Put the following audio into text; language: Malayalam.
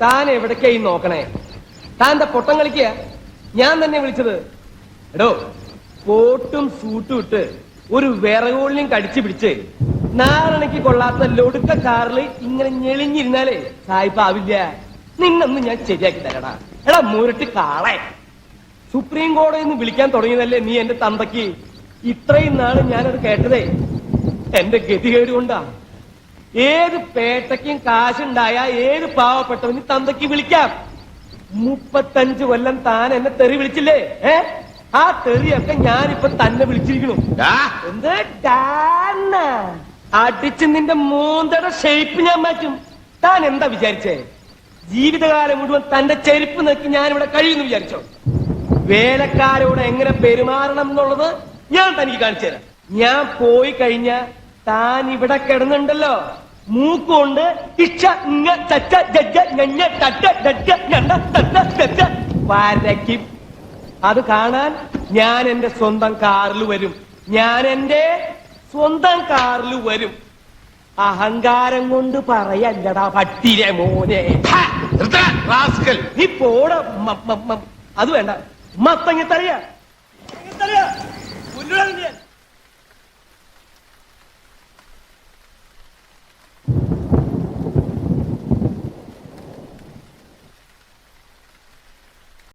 താൻ എവിടേക്കായി നോക്കണേ? താന്റെ പൊട്ടം കളിക്കുക. ഞാൻ തന്നെ വിളിച്ചത്. എടോ, കോട്ടും സൂട്ടും ഇട്ട് ഒരു വിറകോളിനും കടിച്ചു പിടിച്ച് നാരണയ്ക്ക് കൊള്ളാത്ത ലൊടുക്ക കാറില് ഇങ്ങനെ ഞെളിഞ്ഞിരുന്നാലേ സായിപ്പാവില്ല. നിന്നൊന്ന് ഞാൻ ശരിയാക്കി തരടാ. എടാ മുരട്ട് കാളെ, സുപ്രീം കോടതിയിൽ നിന്ന് വിളിക്കാൻ തുടങ്ങിയതല്ലേ നീ എന്റെ തന്തയ്ക്ക്? ഇത്രയും നാള് ഞാനത് കേട്ടതേ എന്റെ ഗതികേട് കൊണ്ടാ. ഏത് പേട്ടയ്ക്കും കാശുണ്ടായ ഏത് പാവപ്പെട്ടവന് തന്തയ്ക്ക് വിളിക്കാം. 35 കൊല്ലം താൻ എന്നെ തെറി വിളിച്ചില്ലേ? ആ തെറിയൊക്കെ ഞാനിപ്പൊ തന്നെ വിളിച്ചിരിക്കണു. എന്ത് അടിച്ച് നിന്റെ മൂന്തയുടെ ഷേപ്പ് ഞാൻ മാറ്റും. താൻ എന്താ വിചാരിച്ചേ? ജീവിതകാലം മുഴുവൻ തന്റെ ചെരുപ്പ് നോക്കി ഞാനിവിടെ കഴിയുന്നു വിചാരിച്ചോ? വേലക്കാരോട് എങ്ങനെ പെരുമാറണം എന്നുള്ളത് ഞാൻ തനിക്ക് കാണിച്ചു തരാം. ഞാൻ പോയി കഴിഞ്ഞ താൻ ഇവിടെ കിടന്നുണ്ടല്ലോ, മൂക്കുകൊണ്ട് വരയ്ക്കും. അത് കാണാൻ ഞാൻ എന്റെ സ്വന്തം കാറിൽ വരും. അഹങ്കാരം കൊണ്ട് പറയല്ലടാ പട്ടിരെ മോനെ. നീ പോട. അത് വേണ്ട, മത്തങ്ങത്തറിയാ.